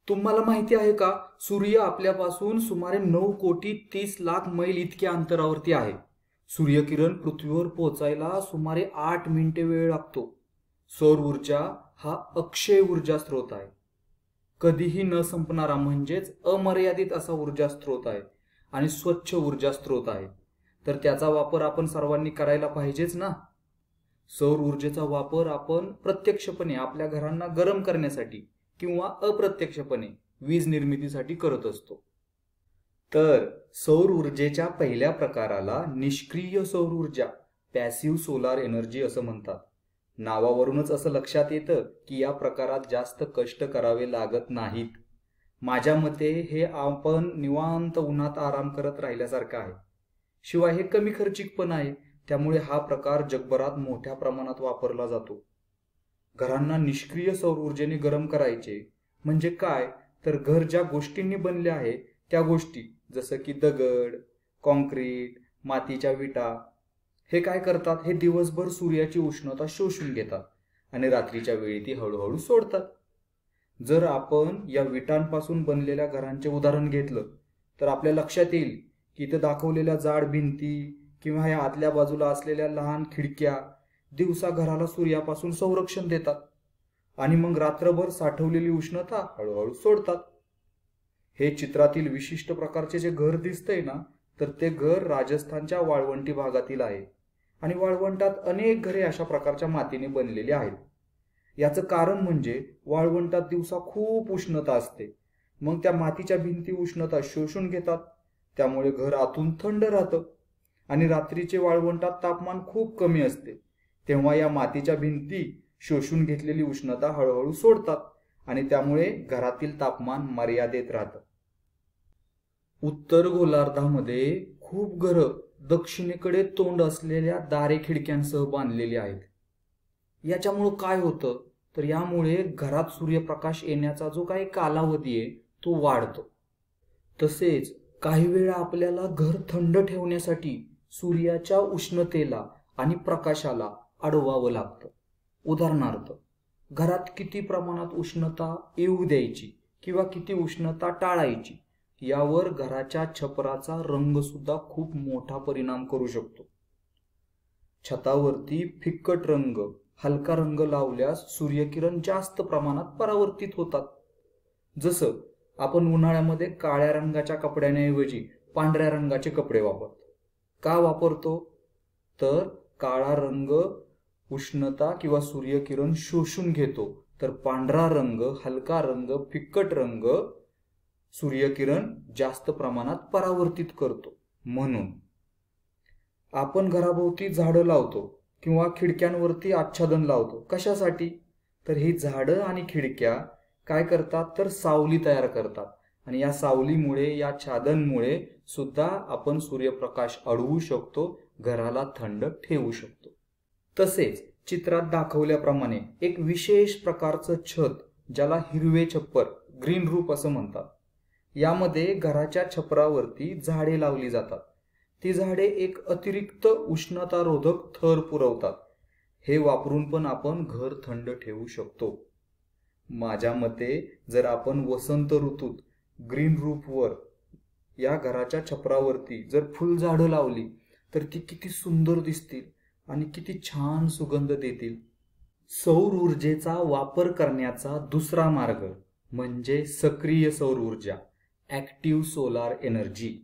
तुम्हाला माहिती आहे का, सूर्य आपल्यापासून सुमारे 9,30,00,000 मैल इतक्या अंतरावरती आहे. सूर्यकिरण पृथ्वीवर पोहोचायला सुमारे 8 मिनिटे वेळ लागतो. सौर ऊर्जा हा अक्षय ऊर्जा स्रोत आहे. कधीही न संपणारा म्हणजेच अमर्यादित असा ऊर्जा स्रोत आहे आणि स्वच्छ ऊर्जा स्रोत आहे. तर त्याचा वापर आपण सर्वांनी करायला पाहिजेच ना. सौर ऊर्जेचा वापर आपण प्रत्यक्षपणे आपल्या घरांना गरम करण्यासाठी किंवा अप्रत्यक्षपणे वीज निर्मितीसाठी करत असतो. तर सौर ऊर्जेच्या पहिल्या प्रकाराला निष्क्रिय सौर ऊर्जा, पॅसिव्ह सोलार एनर्जी असं म्हणतात. नावावरूनच असं लक्षात येतं की या प्रकारात जास्त कष्ट करावे लागत नाहीत. माझ्या मते हे आपण निवांत उन्हात आराम करत राहिल्यासारखं आहे. शिवाय हे कमी खर्चिक पण आहे, त्यामुळे हा प्रकार जगभरात मोठ्या प्रमाणात वापरला जातो. घरांना निष्क्रिय सौर ऊर्जेने गरम करायचे म्हणजे काय, तर घर ज्या गोष्टींनी बनले आहे त्या गोष्टी जसं की दगड, कॉन्क्रीट, मातीच्या विटा हे काय करतात, हे दिवसभर सूर्याची उष्णता शोषून घेतात आणि रात्रीच्या वेळी ती हळूहळू सोडतात. जर आपण या विटांपासून बनलेल्या घरांचे उदाहरण घेतलं तर आपल्या लक्षात येईल की इथं दाखवलेल्या जाड भिंती किंवा या आतल्या बाजूला असलेल्या लहान खिडक्या दिवसा घराला सूर्यापासून संरक्षण देतात आणि मग रात्रभर साठवलेली उष्णता हळूहळू सोडतात. हे चित्रातील विशिष्ट प्रकारचे जे घर दिसतंय ना, तर ते घर राजस्थानच्या वाळवंटी भागातील आहे आणि वाळवंटात अनेक घरे अशा प्रकारच्या मातीने बनलेली आहेत. याचं कारण म्हणजे वाळवंटात दिवसा खूप उष्णता असते, मग त्या मातीच्या भिंती उष्णता शोषून घेतात, त्यामुळे घर आतून थंड राहतं आणि रात्रीचे वाळवंटात तापमान खूप कमी असते, तेव्हा या मातीच्या भिंती शोषून घेतलेली उष्णता हळूहळू सोडतात आणि त्यामुळे घरातील तापमान मर्यादेत राहतं. उत्तर गोलार्धामध्ये खूप घरं दक्षिणेकडे तोंड असलेल्या दारे खिडक्यांसह बांधलेली आहेत. याच्यामुळं काय होतं, तर यामुळे घरात सूर्यप्रकाश येण्याचा जो काही कालावधी आहे तो वाढतो. तसेच काही वेळा आपल्याला घर थंड ठेवण्यासाठी सूर्याच्या उष्णतेला आणि प्रकाशाला अडवावं लागतं. उदाहरणार्थ, घरात किती प्रमाणात उष्णता येऊ द्यायची किंवा किती उष्णता टाळायची यावर घराच्या छपराचा रंग सुद्धा खूप मोठा परिणाम करू शकतो. छतावरती फिक्कट रंग, हलका रंग लावल्यास सूर्यकिरण जास्त प्रमाणात परावर्तित होतात. जसं आपण उन्हाळ्यामध्ये काळ्या रंगाच्या कपड्यांऐवजी पांढऱ्या रंगाचे कपडे वापरतो. का वापरतो, तर काळा रंग उष्णता किंवा सूर्यकिरण शोषून घेतो, तर पांढरा रंग, हलका रंग, फिक्कट रंग सूर्यकिरण जास्त प्रमाणात परावर्तित करतो. म्हणून आपण घराभोवती झाडं लावतो किंवा खिडक्यांवरती आच्छादन लावतो. कशासाठी, तर ही झाडं आणि खिडक्या काय करतात, तर सावली तयार करतात आणि या सावलीमुळे, या छादनमुळे सुद्धा आपण सूर्यप्रकाश अडवू शकतो, घराला थंड ठेवू शकतो. तसेच चित्रात दाखवल्याप्रमाणे एक विशेष प्रकारचं छत, ज्याला हिरवे छप्पर, ग्रीन रूफ असं म्हणतात, यामध्ये घराच्या छपरावरती झाडे लावली जातात. ती झाडे एक अतिरिक्त उष्णतारोधक थर पुरवतात. हे वापरून पण आपण घर थंड ठेवू शकतो. माझ्या मते जर आपण वसंत ऋतूत ग्रीन रूफवर या घराच्या छपरावरती जर फुलझाडं लावली तर ती किती सुंदर दिसतील आणि किती छान सुगंध देतील. सौर ऊर्जेचा वापर करण्याचा दुसरा मार्ग म्हणजे सक्रिय सौर ऊर्जा, ऍक्टिव्ह सोलार एनर्जी.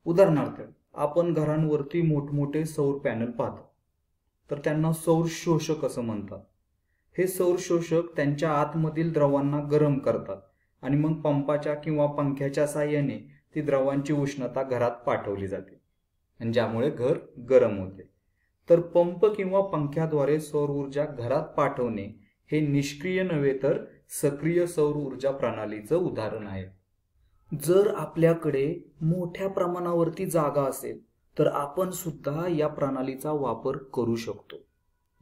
उदाहरणार्थ, आपण घरांवरती मोठमोठे सौर पॅनल पाहतो, तर त्यांना सौर शोषक असं म्हणतात. हे सौर शोषक त्यांच्या आतमधील द्रवांना गरम करतात आणि मग पंपाच्या किंवा पंख्याच्या साहाय्याने ती द्रवांची उष्णता घरात पाठवली जाते आणि ज्यामुळे घर गरम होते. तर पंप किंवा पंख्याद्वारे सौर ऊर्जा घरात पाठवणे हे निष्क्रिय नव्हे तर सक्रिय सौर ऊर्जा प्रणालीचं उदाहरण आहे. जर आपल्याकडे मोठ्या प्रमाणावरती जागा असेल तर आपण सुद्धा या प्रणालीचा वापर करू शकतो,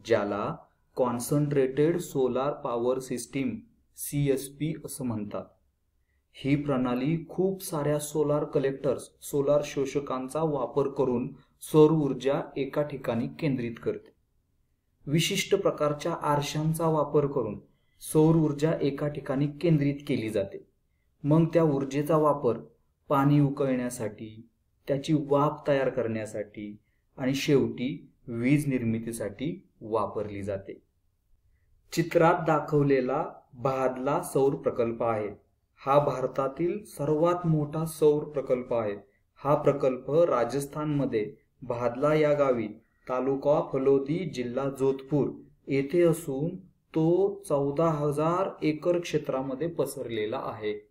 ज्याला concentrated solar power system CSP असं म्हणतात. ही प्रणाली खूप साऱ्या सोलार कलेक्टर्स, सोलार शोषकांचा वापर करून सौर ऊर्जा एका ठिकाणी केंद्रित करते. विशिष्ट प्रकारच्या आरशांचा वापर करून सौर ऊर्जा एका ठिकाणी केंद्रित केली जाते. मग त्या ऊर्जेचा वापर पाणी उकळण्यासाठी, त्याची वाफ तयार करण्यासाठी आणि शेवटी वीज निर्मितीसाठी वापरली जाते. चित्रात दाखवलेला भादला सौर प्रकल्प आहे. हा भारतातील सर्वात मोठा सौर प्रकल्प आहे. हा प्रकल्प राजस्थानमध्ये भादला या गावी, तालुका फलोदी, जिल्हा जोधपूर येथे असून तो 14,000 एकर क्षेत्रामध्ये पसरलेला आहे.